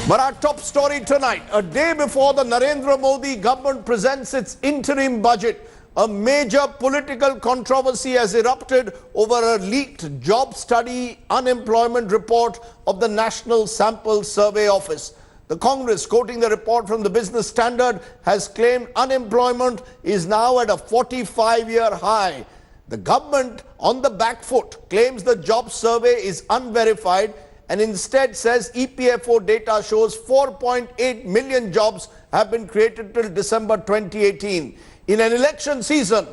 But our top story tonight, a day before the Narendra Modi government presents its interim budget, a major political controversy has erupted over a leaked job study unemployment report of the National Sample Survey Office. The Congress, quoting the report from the Business Standard, has claimed unemployment is now at a 45-year high. The government, on the back foot, claims the job survey is unverified and instead says EPFO data shows 4.8 million jobs have been created till December 2018. In an election season,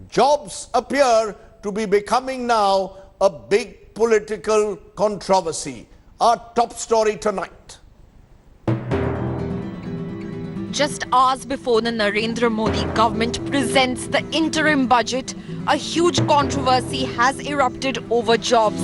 jobs appear to be becoming now a big political controversy. Our top story tonight. Just hours before the Narendra Modi government presents the interim budget, a huge controversy has erupted over jobs.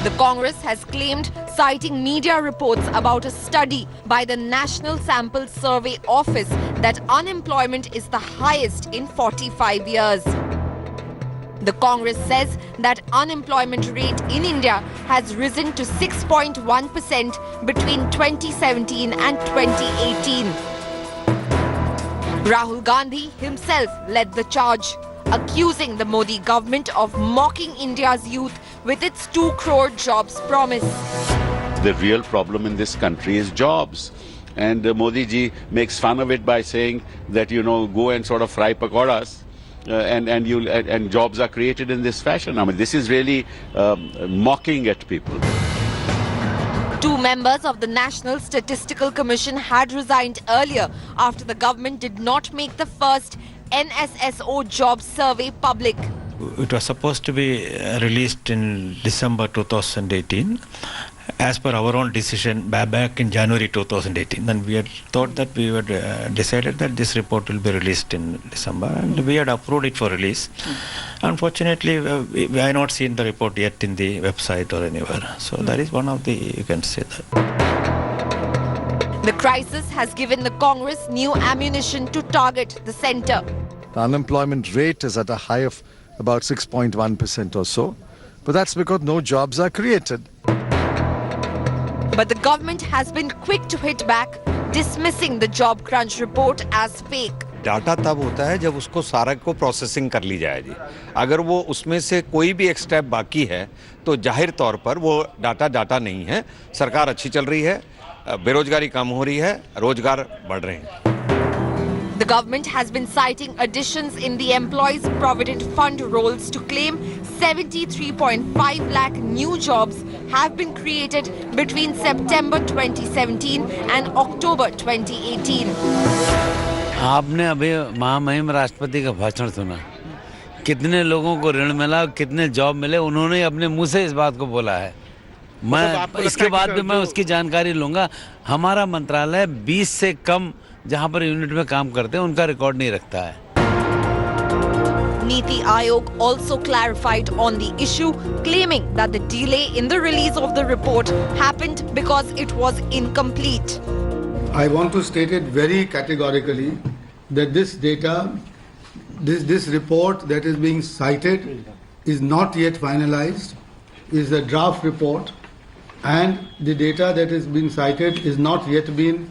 The Congress has claimed, citing media reports about a study by the National Sample Survey Office, that unemployment is the highest in 45 years. The Congress says that unemployment rate in India has risen to 6.1% between 2017 and 2018. Rahul Gandhi himself led the charge, accusing the Modi government of mocking India's youth with its 2 crore jobs promise. The real problem in this country is jobs. And Modi ji makes fun of it by saying that, go and sort of fry pakoras and jobs are created in this fashion. I mean, this is really mocking at people. 2 members of the National Statistical Commission had resigned earlier after the government did not make the first NSSO job survey public. It was supposed to be released in December 2018. As per our own decision back in January 2018, then we had thought that we had decided that this report will be released in December, and we had approved it for release. Unfortunately, we have not seen the report yet in the website or anywhere. So that is one of the, you can say that. The crisis has given the Congress new ammunition to target the centre. The unemployment rate is at a high of about 6.1% or so, but that's because no jobs are created. But the government has been quick to hit back, dismissing the job crunch report as fake. Data तब होता है जब उसको सारा को processing कर ली जाए जी। अगर वो उसमें से कोई भी एक स्टेप बाकी है तो जाहिर तौर पर वो डाटा नहीं है। सरकार अच्छी चल रही है, बेरोजगारी कम हो रही है, रोजगार बढ़ रहे हैं। The government has been citing additions in the Employees Provident Fund rolls to claim 73.5 lakh new jobs have been created between September 2017 and October 2018. आपने अभी महामहिम राष्ट्रपति का भाषण सुना, कितने लोगों को ऋण मिला, कितने जॉब मिले, उन्होंने अपने मुंह से इस बात को बोला है। मैं इसके बाद भी मैं उसकी जानकारी लूंगा। हमारा मंत्रालय 20 से कम जहां पर यूनिट में काम करते हैं उनका रिकॉर्ड नहीं रखता है। Niti Aayog also clarified on the issue, claiming that the delay in the release of the report happened because it was incomplete. I want to state it very categorically that this data, this report that is being cited is not yet finalized, is a draft report, and the data that is being cited is not yet been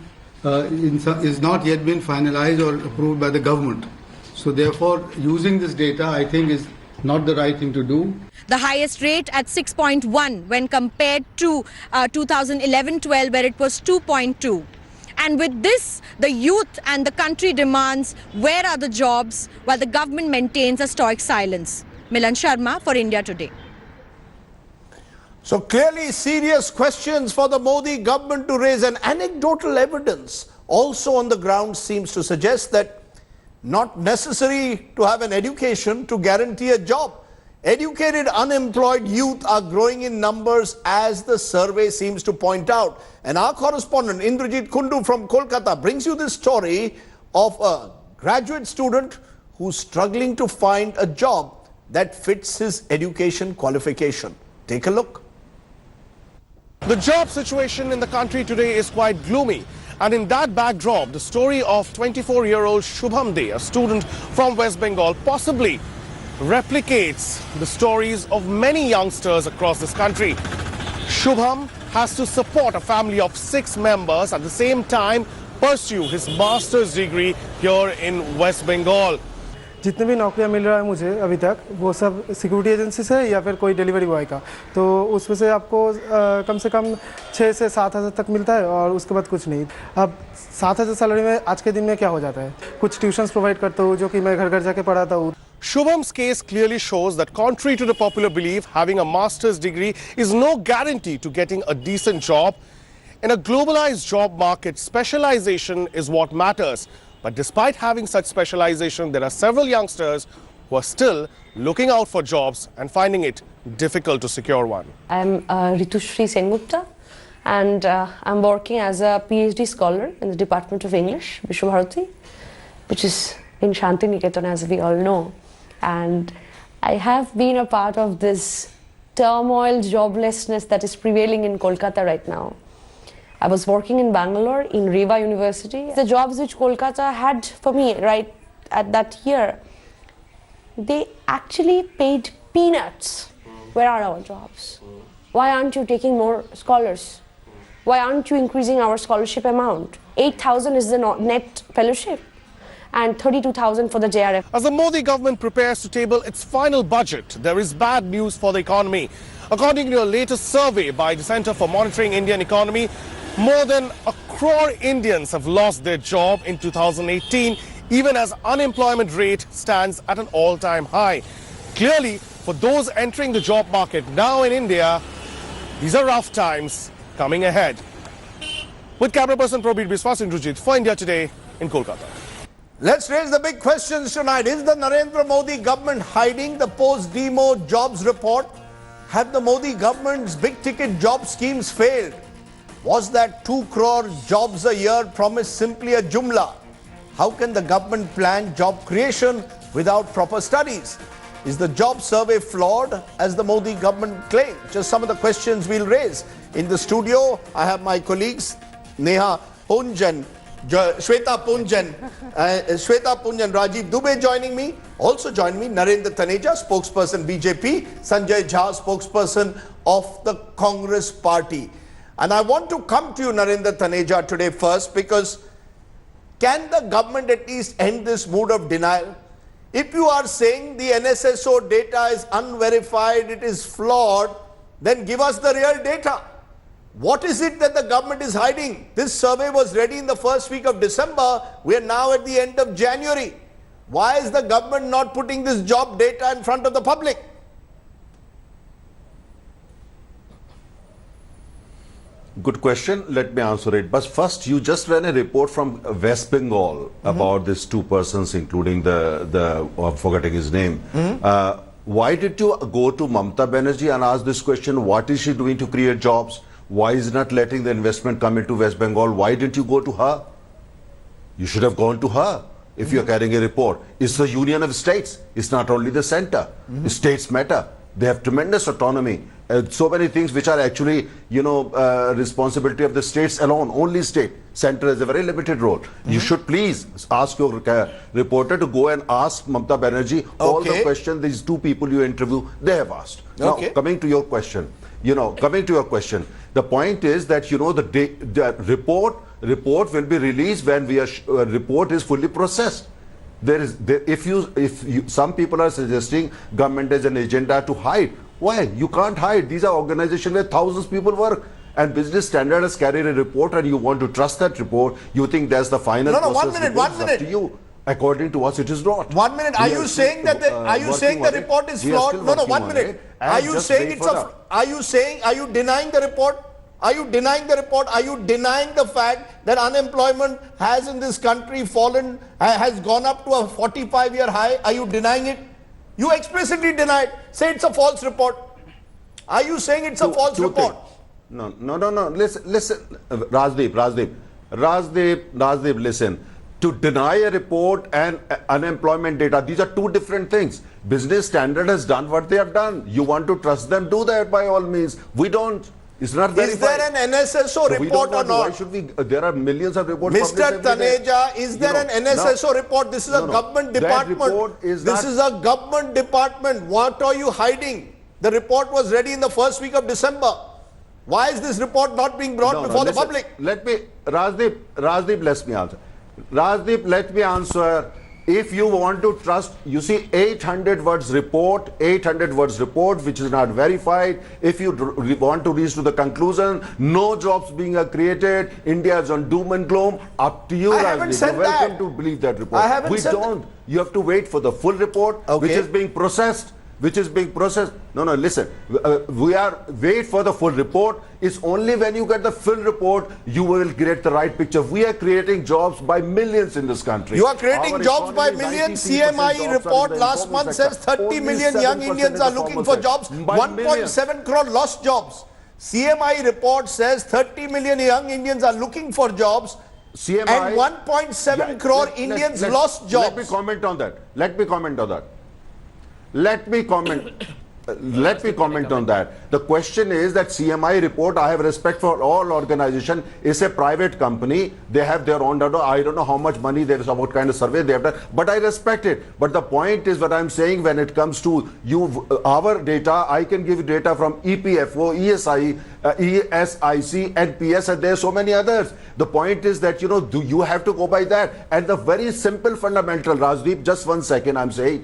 finalized or approved by the government. So therefore, using this data, I think, is not the right thing to do. The highest rate at 6.1 when compared to 2011-12, where it was 2.2. And with this, the youth and the country demands, where are the jobs, while the government maintains a stoic silence. Milan Sharma for India Today. So clearly serious questions for the Modi government to raise, and anecdotal evidence also on the ground seems to suggest that not necessary to have an education to guarantee a job. Educated unemployed youth are growing in numbers, as the survey seems to point out. And our correspondent Indrajit Kundu from Kolkata brings you this story of a graduate student who's struggling to find a job that fits his education qualification. Take a look. The job situation in the country today is quite gloomy. And in that backdrop, the story of 24-year-old Shubham De, a student from West Bengal, possibly replicates the stories of many youngsters across this country. Shubham has to support a family of 6 members at the same time pursue his master's degree here in West Bengal. जितने भी नौकरियां मिल रहा है मुझे अभी तक वो सब सिक्योरिटी एजेंसी से या फिर कोई डिलीवरी बॉय का, तो उसमें से आपको कम से कम 6 से 7 हज़ार तक मिलता है और उसके बाद कुछ नहीं। अब 7 हज़ार सैलरी में आज के दिन में क्या हो जाता है, कुछ ट्यूशन्स प्रोवाइड करता हूँ जो कि मैं घर घर जाके पढ़ाता हूँ। Shubham's case clearly shows that contrary to the popular belief, having a master's degree is no guarantee to getting a decent job. In a globalized job market, specialization is what matters. But despite having such specialization, there are several youngsters who are still looking out for jobs and finding it difficult to secure one. I'm Ritushri Sengupta, and I'm working as a PhD scholar in the Department of English, Vishwabharati, which is in Shantiniketan, as we all know. And I have been a part of this turmoil, joblessness that is prevailing in Kolkata right now. I was working in Bangalore in Reva University. The jobs which Kolkata had for me right at that year, they actually paid peanuts. Where are our jobs? Why aren't you taking more scholars? Why aren't you increasing our scholarship amount? 8,000 is the net fellowship and 32,000 for the JRF. As the Modi government prepares to table its final budget, there is bad news for the economy. According to a latest survey by the Center for Monitoring Indian Economy, more than 1 crore Indians have lost their job in 2018, even as unemployment rate stands at an all-time high. Clearly, for those entering the job market now in India, these are rough times coming ahead. With camera person Probir Biswas Indrajit for India Today in Kolkata. Let's raise the big questions tonight. Is the Narendra Modi government hiding the post-demo jobs report? Have the Modi government's big-ticket job schemes failed? Was that 2 crore jobs a year promised simply a Jumla? How can the government plan job creation without proper studies? Is the job survey flawed as the Modi government claims? Just some of the questions we'll raise. In the studio, I have my colleagues Neha Punjan, Shweta Punjan, Rajdeep Dubey joining me. Also joining me, Narendra Taneja, spokesperson BJP, Sanjay Jha, spokesperson of the Congress party. And I want to come to you, Narendra Taneja, today first, because can the government at least end this mood of denial? If you are saying the NSSO data is unverified, it is flawed, then give us the real data. What is it that the government is hiding? This survey was ready in the first week of December. We are now at the end of January. Why is the government not putting this job data in front of the public? Good question. Let me answer it. But first, you just ran a report from West Bengal about these 2 persons, including I'm forgetting his name. Why did you go to Mamata Banerjee and ask this question? What is she doing to create jobs? Why is not letting the investment come into West Bengal? Why didn't you go to her? You should have gone to her if you are carrying a report. It's the union of states. It's not only the center. States matter. They have tremendous autonomy. So many things which are actually, responsibility of the states alone, only state. Center has a very limited role. You should please ask your reporter to go and ask Mamata Banerjee all the questions these 2 people you interview, they have asked. Now, coming to your question, the point is that, the report will be released when report is fully processed. Some people are suggesting government has an agenda to hide. Why? You can't hide. These are organizations where thousands of people work. And Business Standard has carried a report and you want to trust that report. You think that's the final process. No, 1 minute, 1 minute. Up to you. According to us, it is not. 1 minute. Are you saying that the report is flawed? No, 1 minute. Are you saying are you denying the report? Are you denying the report? Are you denying the fact that unemployment has in this country fallen, has gone up to a 45-year high? Are you denying it? You explicitly denied. Say it's a false report. Are you saying it's a false report? No. Listen, Rajdeep, listen. To deny a report and unemployment data, these are 2 different things. Business Standard has done what they have done. You want to trust them, do that by all means. We don't. It's not verified. Is there an NSSO report or not? Why should we? There are millions of reports. Mr. Taneja, is there an NSSO report? This is a government department. This is a government department. What are you hiding? The report was ready in the first week of December. Why is this report not being brought before the public? Let me, Rajdeep, let me answer. Rajdeep, let me answer. If you want to trust, you see 800 words report, which is not verified. If you want to reach to the conclusion, no jobs being created, India is on doom and gloom, up to you, I haven't said You're welcome that. to believe that report. I haven't we said don't. You have to wait for the full report, which is being processed. No, listen. Wait for the full report. It's only when you get the full report, you will get the right picture. We are creating jobs by millions in this country. You are creating Our jobs by economy is millions. 93% CMI jobs report are in the last informal month sector. says 30 Only million young 7% Indians in are the looking formal for jobs. sector. By 1.7 crore lost jobs. CMI report says 30 million young Indians are looking for jobs. CMI, and 1.7 crore Indians lost jobs. Let me comment on that. Let me comment on that. The question is that CMI report, I have respect for all organization, is a private company. They have their own data. I don't know how much money there is, what kind of survey they have done, but I respect it. But the point is what I'm saying, when it comes to our data, I can give you data from EPFO, ESIC, NPS, and there are so many others. The point is that, you have to go by that. And the very simple fundamental, Rajdeep, just 1 second, I'm saying,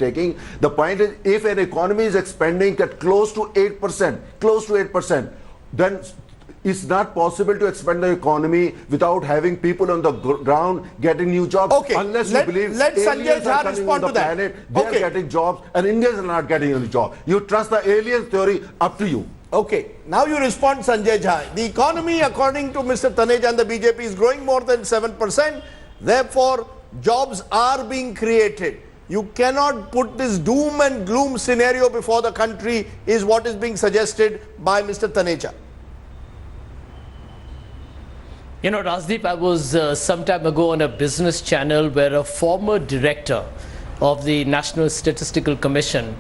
the point is, if an economy is expanding at close to 8%, then it's not possible to expand the economy without having people on the ground getting new jobs. Okay, Unless you believe let Sanjay aliens are Jha coming respond on to the that. planet, they are getting jobs, and Indians are not getting any job. You trust the alien theory, up to you. Okay, now you respond, Sanjay Jha. The economy, according to Mr. Taneja and the BJP, is growing more than 7%. Therefore, jobs are being created. You cannot put this doom and gloom scenario before the country, is what is being suggested by Mr. Taneja. Rajdeep, I was some time ago on a business channel where a former director of the National Statistical Commission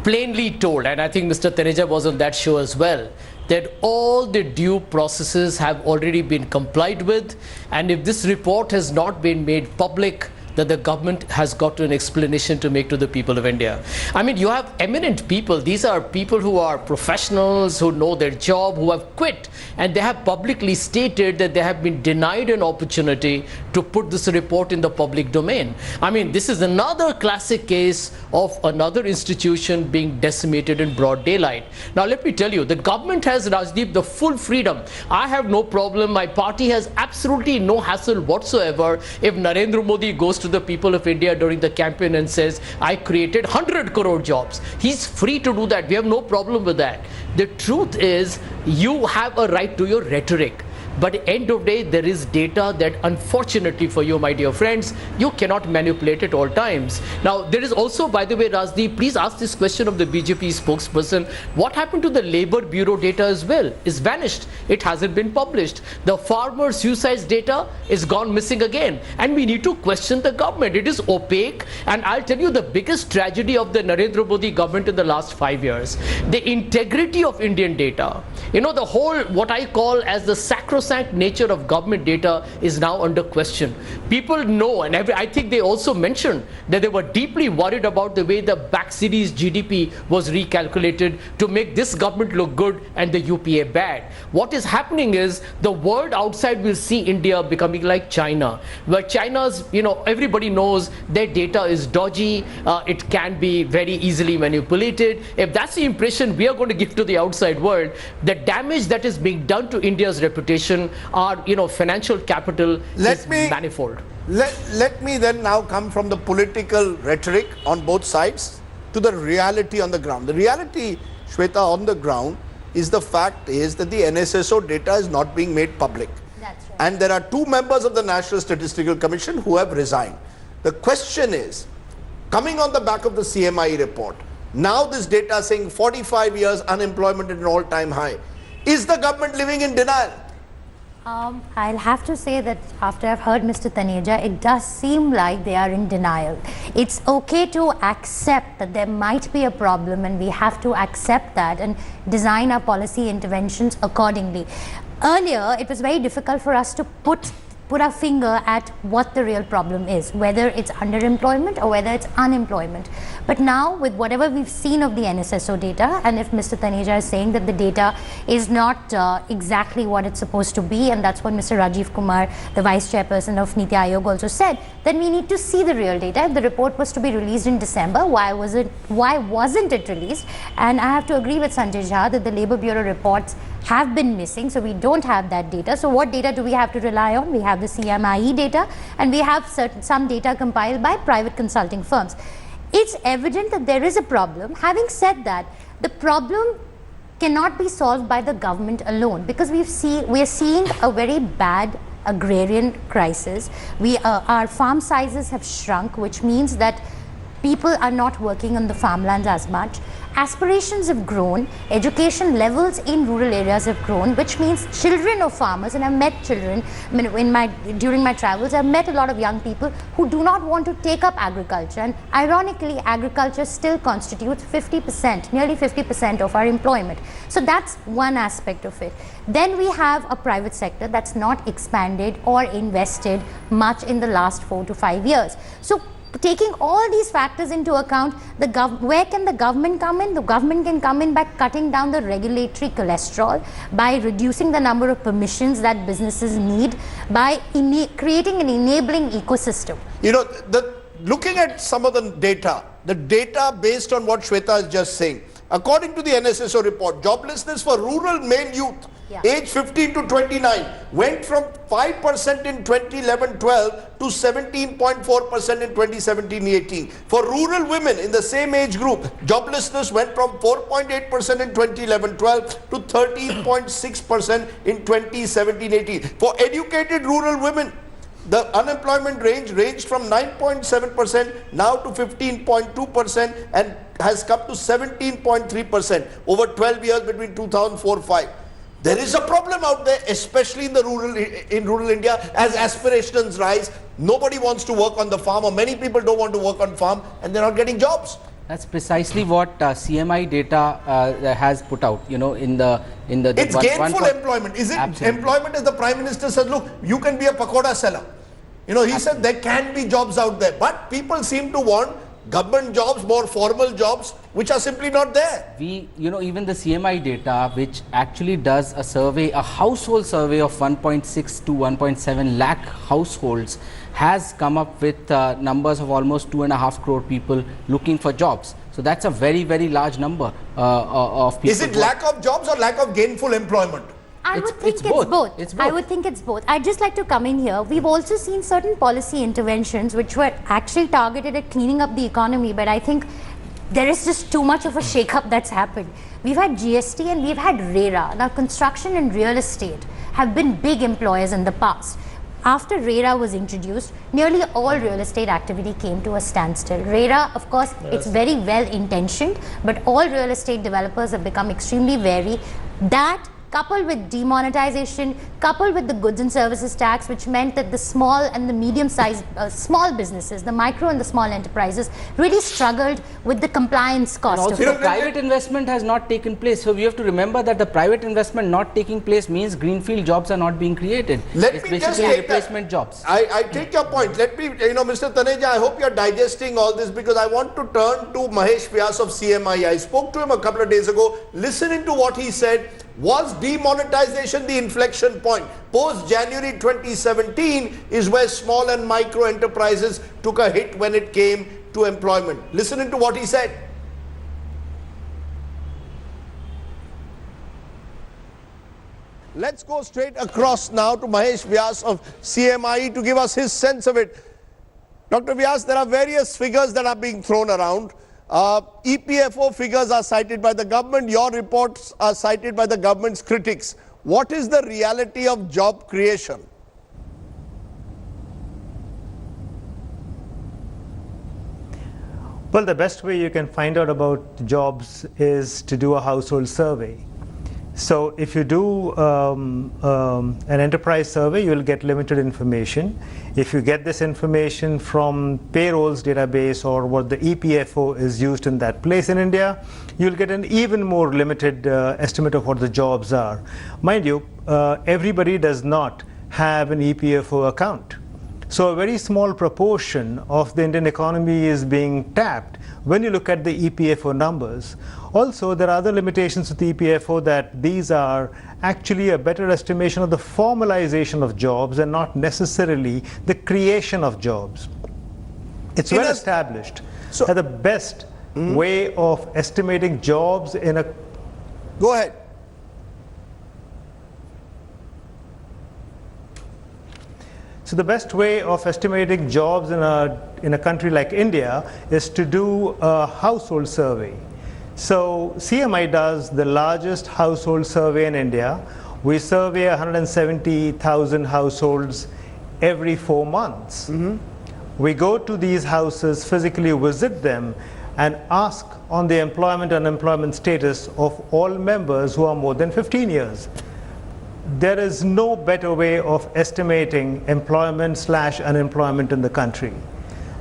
plainly told, and I think Mr. Taneja was on that show as well, that all the due processes have already been complied with, and if this report has not been made public, that the government has got an explanation to make to the people of India. I mean, you have eminent people. These are people who are professionals, who know their job, who have quit, and they have publicly stated that they have been denied an opportunity to put this report in the public domain. I mean, this is another classic case of another institution being decimated in broad daylight. Now, let me tell you, the government has, Rajdeep, the full freedom. I have no problem. My party has absolutely no hassle whatsoever if Narendra Modi goes to the people of India during the campaign and says, I created 100 crore jobs. He's free to do that. We have no problem with that. The truth is, you have a right to your rhetoric. But at the end of the day, there is data that, unfortunately for you, my dear friends, you cannot manipulate at all times. Now, there is also, by the way, Rajdeep, please ask this question of the BJP spokesperson. What happened to the Labour Bureau data as well? It's vanished. It hasn't been published. The farmer suicides data is gone missing again. And we need to question the government. It is opaque. And I'll tell you the biggest tragedy of the Narendra Modi government in the last 5 years. The integrity of Indian data. The whole, what I call as the sacrosanct nature of government data is now under question. People know, and I think they also mentioned that they were deeply worried about the way the back series GDP was recalculated to make this government look good and the UPA bad. What is happening is the world outside will see India becoming like China, where China's, everybody knows their data is dodgy, it can be very easily manipulated. If that's the impression we are going to give to the outside world, the damage that is being done to India's reputation, our financial capital is manifold. Let me then now come from the political rhetoric on both sides to the reality on the ground. The reality, Shweta, on the ground is the fact is that the NSSO data is not being made public. That's right. And there are 2 members of the National Statistical Commission who have resigned. The question is, coming on the back of the CMI report, now this data saying 45 years unemployment at an all-time high. Is the government living in denial? I'll have to say that after I've heard Mr. Taneja, it does seem like they are in denial. It's okay to accept that there might be a problem, and we have to accept that and design our policy interventions accordingly. Earlier, it was very difficult for us to put put our finger at what the real problem is, whether it's underemployment or whether it's unemployment. But now, with whatever we've seen of the NSSO data, and if Mr. Taneja is saying that the data is not exactly what it's supposed to be, and that's what Mr. Rajiv Kumar, the Vice Chairperson of Niti Aayog, also said, then we need to see the real data. If the report was to be released in December, why wasn't it released? And I have to agree with Sanjay Jha that the Labour Bureau reports have been missing, so we don't have that data. So what data do we have to rely on? We have the CMIE data, and we have some data compiled by private consulting firms. It's evident that there is a problem. Having said that, the problem cannot be solved by the government alone, because we are seeing a very bad agrarian crisis. Our farm sizes have shrunk, which means that people are not working on the farmlands as much. Aspirations have grown, education levels in rural areas have grown, which means children of farmers, and I've met children during my travels, I've met a lot of young people who do not want to take up agriculture, and ironically agriculture still constitutes 50%, nearly 50% of our employment. So that's one aspect of it. Then we have a private sector that's not expanded or invested much in the last 4 to 5 years. So taking all these factors into account, where can the government come in? The government can come in by cutting down the regulatory cholesterol, by reducing the number of permissions that businesses need, by creating an enabling ecosystem. You know, looking at some of the data based on what Shweta is just saying, according to the NSSO report, joblessness for rural male youth age 15 to 29 went from 5% in 2011-12 to 17.4% in 2017-18. For rural women in the same age group, joblessness went from 4.8% in 2011-12 to 13.6% in 2017-18. For educated rural women, the unemployment range ranged from 9.7% now to 15.2% and has come to 17.3% over 12 years between 2004-5. There is a problem out there, especially in rural India, as aspirations rise. Nobody wants to work on the farm, or many people don't want to work on farm, and they're not getting jobs. That's precisely what CMI data has put out. You know, it's gainful employment. Is it Absolutely. Employment, as the Prime Minister said? Look, you can be a pakoda seller. You know, he said there can be jobs out there, but people seem to want government jobs, more formal jobs, which are simply not there. Even the CMI data, which actually does a survey, a household survey of 1.6 to 1.7 lakh households, has come up with numbers of almost 2.5 crore people looking for jobs. So that's a very, very large number of people. Is it lack of jobs or lack of gainful employment? I would think it's both. I would think it's both. I'd just like to come in here. We've also seen certain policy interventions which were actually targeted at cleaning up the economy, but I think there is just too much of a shake-up that's happened. We've had GST and we've had RERA. Now, construction and real estate have been big employers in the past. After RERA was introduced, nearly all real estate activity came to a standstill. RERA, of course, it's very well intentioned, but all real estate developers have become extremely wary. That, coupled with demonetization, coupled with the goods and services tax, which meant that the small and the medium-sized small businesses, the micro and the small enterprises, really struggled with the compliance cost. And also, private investment has not taken place. So we have to remember that the private investment not taking place means greenfield jobs are not being created. It's basically replacement jobs. I take your point. Let me, Mr. Taneja, I hope you're digesting all this, because I want to turn to Mahesh Vyas of CMI. I spoke to him a couple of days ago. Listening to what he said, was demonetization the inflection point? Post-January 2017 is where small and micro enterprises took a hit when it came to employment. Listening to what he said. Let's go straight across now to Mahesh Vyas of CMI to give us his sense of it. Dr. Vyas, there are various figures that are being thrown around. EPFO figures are cited by the government. Your reports are cited by the government's critics. What is the reality of job creation? Well, the best way you can find out about jobs is to do a household survey. So if you do an enterprise survey, you will get limited information. If you get this information from payrolls database or what the EPFO is used in that place in India, you'll get an even more limited estimate of what the jobs are. Mind you, everybody does not have an EPFO account. So a very small proportion of the Indian economy is being tapped when you look at the EPFO numbers. Also, there are other limitations with EPFO, that these are actually a better estimation of the formalization of jobs and not necessarily the creation of jobs. It's well established that the best way of estimating jobs in a... Go ahead. So the best way of estimating jobs in a country like India is to do a household survey. So CMI does the largest household survey in India. We survey 170,000 households every 4 months. We go to these houses, physically visit them, and ask on the employment and unemployment status of all members who are more than 15 years. There is no better way of estimating employment/unemployment in the country.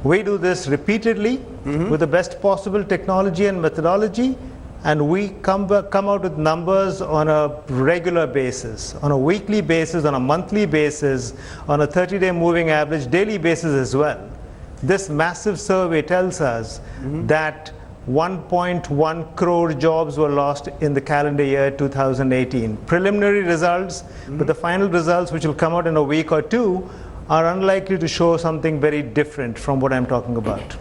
We do this repeatedly with the best possible technology and methodology, and we come out with numbers on a regular basis, on a weekly basis, on a monthly basis, on a 30-day moving average, daily basis as well. This massive survey tells us that 1.1 crore jobs were lost in the calendar year 2018. Preliminary results, but the final results, which will come out in a week or two, are unlikely to show something very different from what I'm talking about.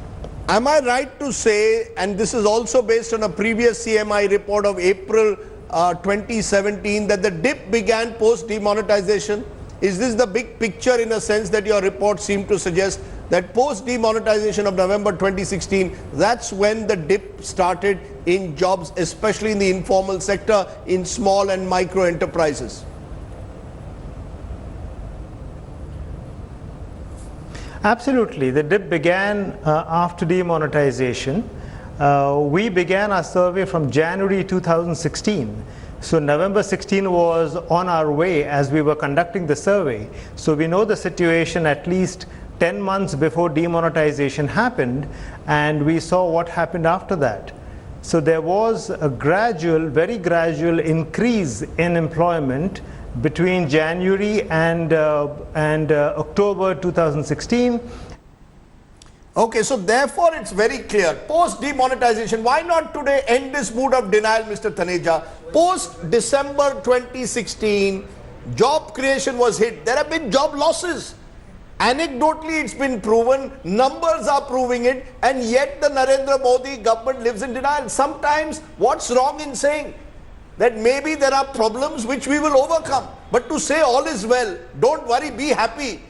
Am I right to say, and this is also based on a previous CMI report of April 2017, that the dip began post-demonetization? Is this the big picture, in a sense, that your report seemed to suggest, that post-demonetization of November 2016, that's when the dip started in jobs, especially in the informal sector, in small and micro enterprises? Absolutely. The dip began after demonetization. We began our survey from January 2016. So November 16 was on our way as we were conducting the survey. So we know the situation at least 10 months before demonetization happened, and we saw what happened after that. So there was a gradual, very gradual increase in employment between January and October 2016. Okay, so therefore it's very clear. Post-demonetization, why not today end this mood of denial, Mr. Taneja? Post-December 2016, job creation was hit. There have been job losses. Anecdotally, it's been proven, numbers are proving it, and yet the Narendra Modi government lives in denial. Sometimes, what's wrong in saying that maybe there are problems which we will overcome? But to say all is well, don't worry, be happy,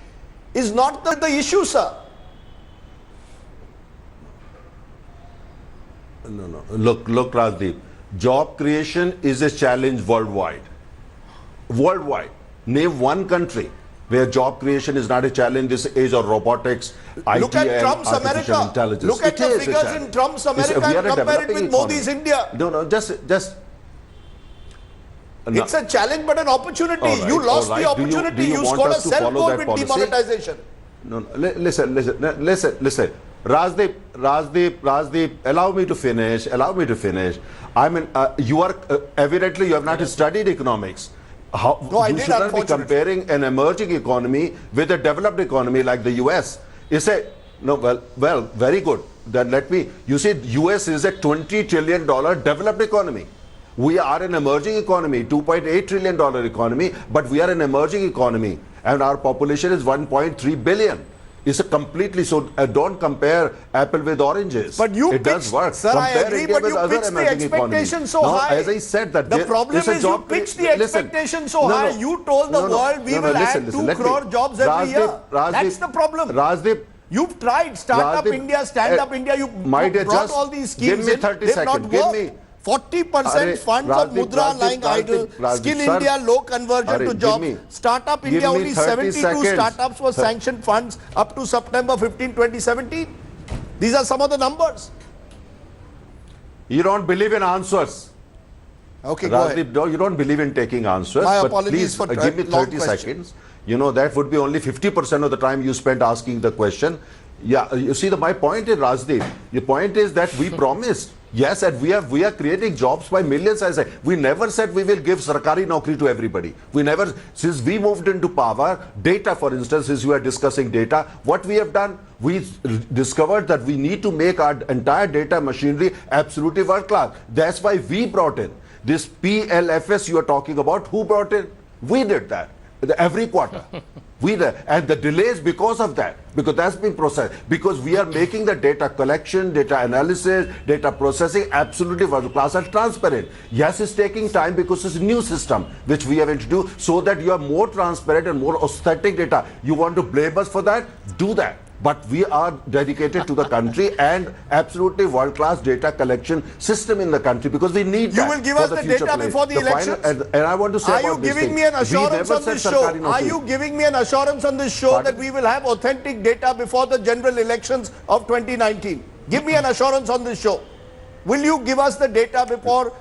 is not the issue, sir. No. Look, Rajdeep. Job creation is a challenge worldwide. Worldwide. Name one country where job creation is not a challenge this age of robotics, Look IT, at Trump's and artificial America. intelligence. Look at the figures a in Trump's It's- America we are and a compare it developing with Modi's economy. India. No, just. It's a challenge but an opportunity. Right, You lost right. the opportunity. Do you You want scored a us to follow self-goal that with policy? demonetization. No, listen. Rajdeep, allow me to finish. I mean, you are, evidently you have not studied economics. No, I you did, should not be unfortunately. comparing an emerging economy with a developed economy like the US. You say, no, well, very good. Then you see, US is a $20 trillion developed economy. We are an emerging economy, $2.8 trillion economy, but we are an emerging economy, and our population is 1.3 billion. It's a completely, so don't compare apple with oranges. But you it does pitched, work. sir, I Compare agree, India but with you other pitched the emerging expectation economies. so No, high. as I said, that The there problem is a is you job pitched the listen, expectation so high. You told the world we will add 2 crore jobs every year. That's the problem. Rajdeep, You've tried Startup Rajdeep, India, Stand Up India. You my dear, brought just all these give schemes me in. 30 They've seconds. not Give worked. me 40% funds of Mudra lying idle. Skill India, low conversion to jobs. Startup India, only 72 startups were sanctioned funds up to September 15, 2017. These are some of the numbers. You don't believe in answers. Okay, go ahead. Rajdeep, no, you don't believe in taking answers. My but apologies please for give me long 30 question. seconds. You know, that would be only 50% of the time you spent asking the question. Yeah, you see, my point is, Rajdeep, the point is that we promised. Yes, and we are creating jobs by millions. I say we never said we will give sarkari naukri to everybody. We never, since we moved into power, data, for instance, since you are discussing data, what we have done, we discovered that we need to make our entire data machinery absolutely world class. That's why we brought in this PLFS you are talking about. Who brought in? We did that every quarter. And the delays because of that, because that's been processed, because we are making the data collection, data analysis, data processing absolutely world class and transparent. Yes, it's taking time because it's a new system which we have introduced so that you are more transparent and more authentic data. You want to blame us for that? Do that. But we are dedicated to the country and absolutely world-class data collection system in the country because we need that. You will give us the data before the elections? And I want to say are you giving me an assurance on this show? Are you giving me an assurance on this show that we will have authentic data before the general elections of 2019? Give me an assurance on this show. Will you give us the data before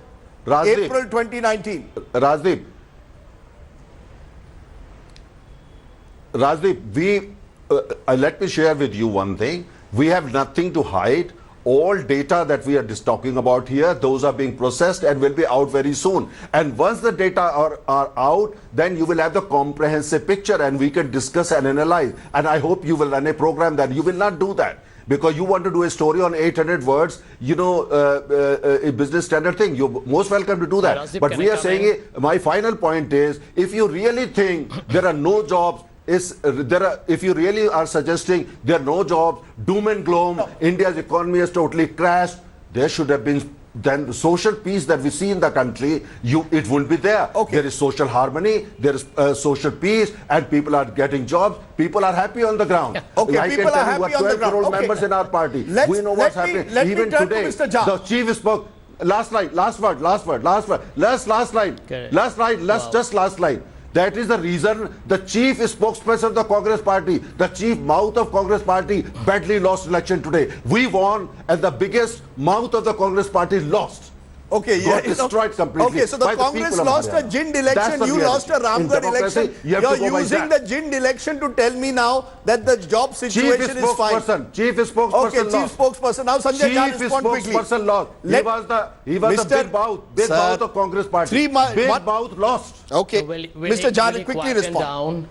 Rajdeep, April 2019? Rajdeep, let me share with you one thing. We have nothing to hide. All data that we are just talking about here, those are being processed and will be out very soon. And once the data are out, then you will have the comprehensive picture and we can discuss and analyze. And I hope you will run a program that you will not do that. Because you want to do a story on 800 words, you know, a business standard thing. You're most welcome to do that. Rajdeep, but we are saying, my final point is, if you really think there are no jobs, if you really are suggesting there are no jobs, doom and gloom, India's economy has totally crashed, there should have been then the social peace that we see in the country, it won't be there. Okay. There is social harmony, there is social peace, and people are getting jobs. People are happy on the ground. Okay, I people are happy on the ground. Okay. Members in our party. We know what's happening. Even today, the chief spoke. Last line. Just last line. That is the reason the chief spokesperson of the Congress party, the chief mouth of Congress party badly lost election today. We won and the biggest mouth of the Congress party lost. Okay, got destroyed completely. Okay, so the Congress lost a Jind election, you lost a Ramgarh election. You're using the Jind election to tell me now that the job situation is fine. Chief spokesperson. Okay, chief spokesperson. Now Sanjay Jha, respond quickly. Chief spokesperson lost. He was the big mouth of Congress party. Big mouth lost. Okay, Mr. Jha, quickly respond.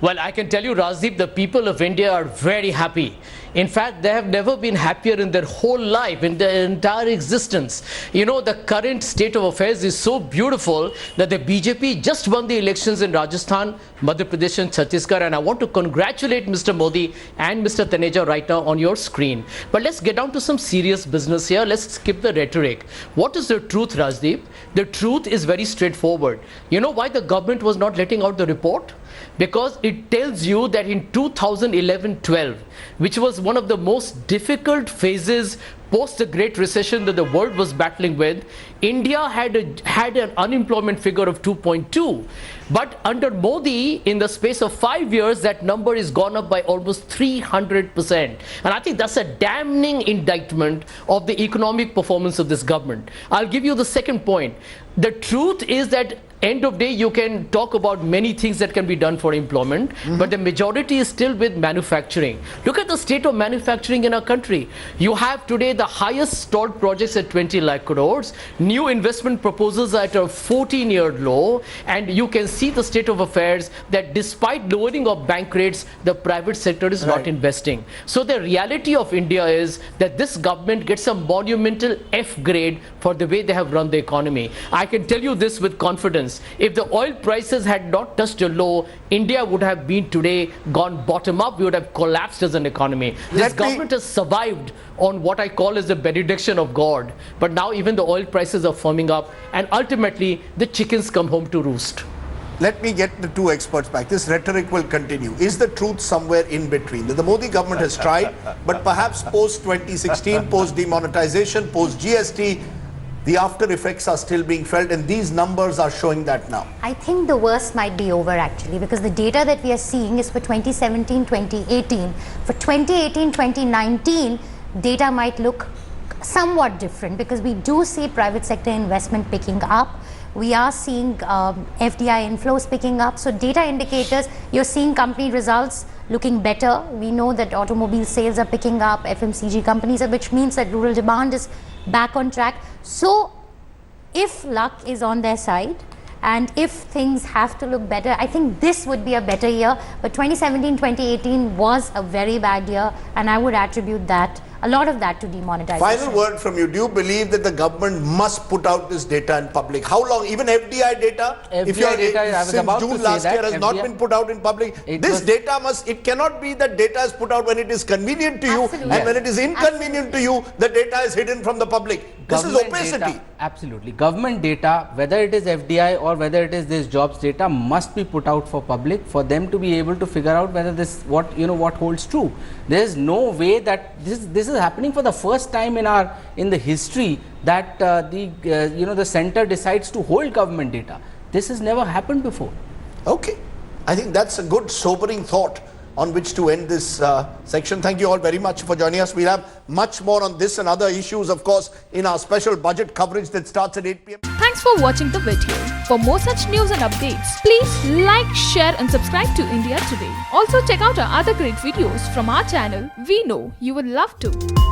Well, I can tell you, Rajdeep, the people of India are very happy. In fact, they have never been happier in their whole life, in their entire existence. You know, the current state of affairs is so beautiful that the BJP just won the elections in Rajasthan, Madhya Pradesh and Chhattisgarh. And I want to congratulate Mr. Modi and Mr. Taneja right now on your screen. But let's get down to some serious business here. Let's skip the rhetoric. What is the truth, Rajdeep? The truth is very straightforward. You know why the government was not letting out the report? Because it tells you that in 2011-12, which was one of the most difficult phases post the Great Recession that the world was battling with, India had an unemployment figure of 2.2. But under Modi, in the space of 5 years, that number is gone up by almost 300%. And I think that's a damning indictment of the economic performance of this government. I'll give you the second point. The truth is that end of day, you can talk about many things that can be done for employment, but the majority is still with manufacturing. Look at the state of manufacturing in our country. You have today the highest stalled projects at 20 lakh crores, new investment proposals at a 14-year low, and you can see the state of affairs that despite lowering of bank rates, the private sector is not investing. So the reality of India is that this government gets a monumental F grade for the way they have run the economy. I can tell you this with confidence. If the oil prices had not touched a low, India would have been today gone bottom up. We would have collapsed as an economy. This government has survived on what I call as the benediction of God. But now even the oil prices are firming up and ultimately the chickens come home to roost. Let me get the two experts back. This rhetoric will continue. Is the truth somewhere in between? The Modi government has tried, but perhaps post-2016, post-demonetization, post-GST, the after effects are still being felt, and these numbers are showing that now. I think the worst might be over actually, because the data that we are seeing is for 2017-2018. For 2018-2019, data might look somewhat different because we do see private sector investment picking up. We are seeing FDI inflows picking up. So data indicators, you're seeing company results looking better. We know that automobile sales are picking up, FMCG companies, which means that rural demand is back on track. So if luck is on their side, and if things have to look better, I think this would be a better year. But 2017-2018 was a very bad year, and I would attribute that, a lot of that, to demonetization. Final word from you. Do you believe that the government must put out this data in public? How long? Even FDI data? FDI data, I was since about June to say last that, year has not FDI been put out in public. This data must, it cannot be that data is put out when it is convenient to you, Absolutely. and when it is inconvenient to you, the data is hidden from the public. This is opacity. Data, absolutely. Government data, whether it is FDI or whether it is this jobs data, must be put out for public for them to be able to figure out whether this what holds true. There is no way that this is happening for the first time in the history that the center decides to hold government data. This has never happened before. Okay, I think that's a good sobering thought on which to end this section. Thank you all very much for joining us. We'll have much more on this and other issues, of course, in our special budget coverage that starts at 8 p.m. Thanks for watching the video. For more such news and updates, please like, share and subscribe to India Today. Also check out our other great videos from our channel. We know you would love to.